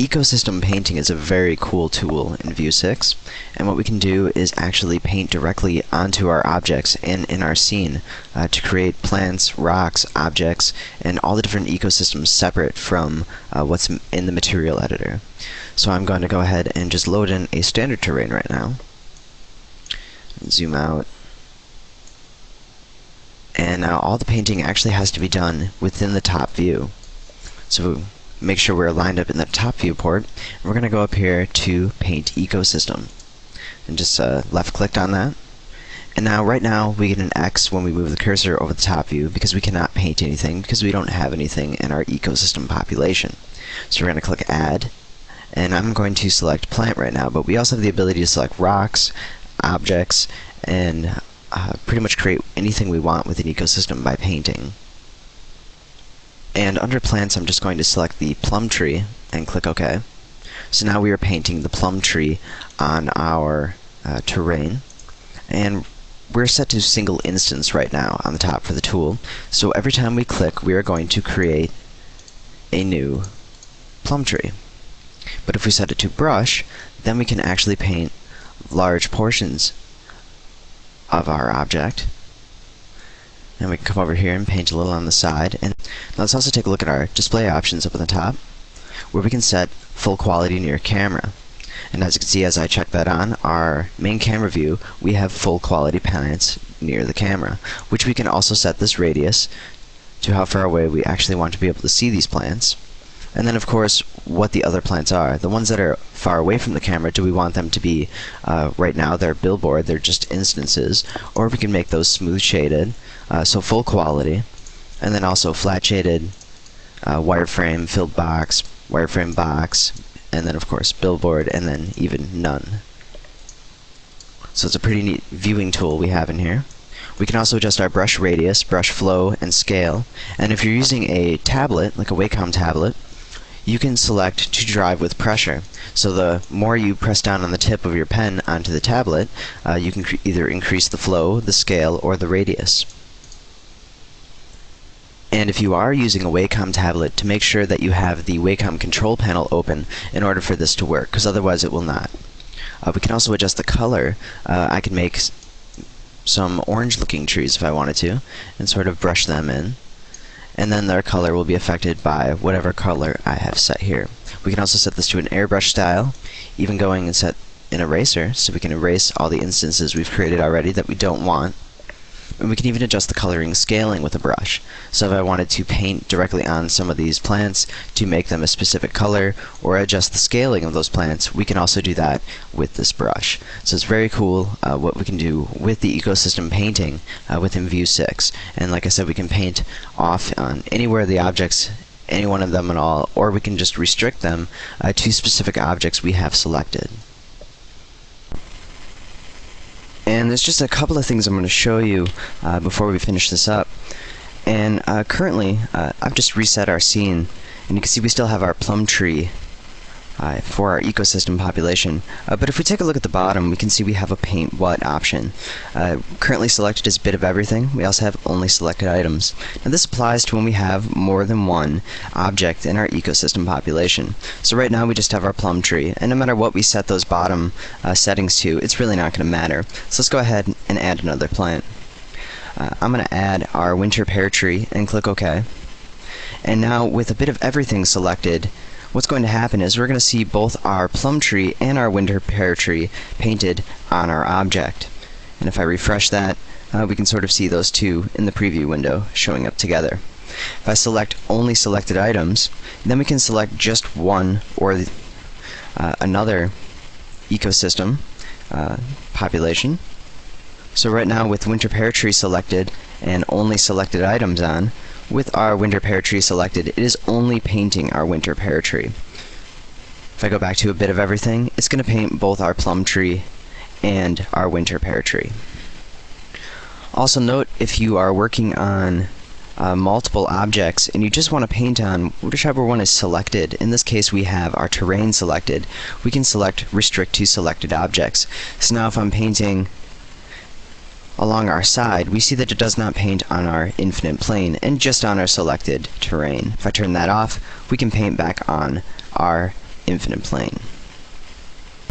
EcoSystem painting is a very cool tool in View 6, and what we can do is actually paint directly onto our objects and in our scene to create plants, rocks, objects, and all the different ecosystems separate from what's in the material editor. So I'm going to go ahead and just load in a standard terrain right now. Zoom out. And now all the painting actually has to be done within the top view. So make sure we're lined up in the top viewport. We're going to go up here to Paint Ecosystem. And just left click on that. And now, right now, we get an X when we move the cursor over the top view because we cannot paint anything because we don't have anything in our ecosystem population. So we're going to click Add. And I'm going to select Plant right now, but we also have the ability to select rocks, objects, and pretty much create anything we want with an ecosystem by painting. And under plants, I'm just going to select the plum tree and click OK. So now we are painting the plum tree on our terrain, and we're set to single instance right now on the top for the tool. So every time we click, we are going to create a new plum tree. But if we set it to brush, then we can actually paint large portions of our object. And we can come over here and paint a little on the side. And let's also take a look at our display options up at the top, where we can set full quality near camera. And as you can see, as I check that on, our main camera view, we have full quality plants near the camera, which we can also set this radius to how far away we actually want to be able to see these plants. And then, of course, what the other plants are. The ones that are far away from the camera, do we want them to be, right now, they're billboard, they're just instances, or we can make those smooth shaded, so full quality, and then also flat shaded, wireframe, filled box, wireframe box, and then, of course, billboard, and then even none. So it's a pretty neat viewing tool we have in here. We can also adjust our brush radius, brush flow, and scale. And if you're using a tablet, like a Wacom tablet, you can select to drive with pressure. So the more you press down on the tip of your pen onto the tablet, you can either increase the flow, the scale, or the radius. And if you are using a Wacom tablet, to make sure that you have the Wacom control panel open in order for this to work, because otherwise it will not. We can also adjust the color. I can make some orange looking trees if I wanted to, and sort of brush them in. And then their color will be affected by whatever color I have set here. We can also set this to an airbrush style, even going and set an eraser, so we can erase all the instances we've created already that we don't want. And we can even adjust the coloring scaling with a brush. So if I wanted to paint directly on some of these plants to make them a specific color, or adjust the scaling of those plants, we can also do that with this brush. So it's very cool what we can do with the ecosystem painting within View 6. And like I said, we can paint off on anywhere the objects, any one of them at all, or we can just restrict them to specific objects we have selected. And there's just a couple of things I'm going to show you before we finish this up. And currently, I've just reset our scene, and you can see we still have our plum tree for our ecosystem population. But if we take a look at the bottom, we can see we have a paint what option. Currently selected is bit of everything. We also have only selected items. Now this applies to when we have more than one object in our ecosystem population. So right now we just have our plum tree, and no matter what we set those bottom settings to, it's really not going to matter. So let's go ahead and add another plant. I'm going to add our winter pear tree and click OK. And now with a bit of everything selected, what's going to happen is we're going to see both our plum tree and our winter pear tree painted on our object. And if I refresh that, we can sort of see those two in the preview window showing up together. If I select only selected items, then we can select just one or another ecosystem population. So right now with winter pear tree selected and only selected items on, with our winter pear tree selected, it is only painting our winter pear tree. If I go back to a bit of everything, it's going to paint both our plum tree and our winter pear tree. Also note, if you are working on multiple objects and you just want to paint on whichever one is selected, in this case we have our terrain selected, we can select Restrict to Selected Objects. So now if I'm painting along our side, we see that it does not paint on our infinite plane and just on our selected terrain. If I turn that off, we can paint back on our infinite plane.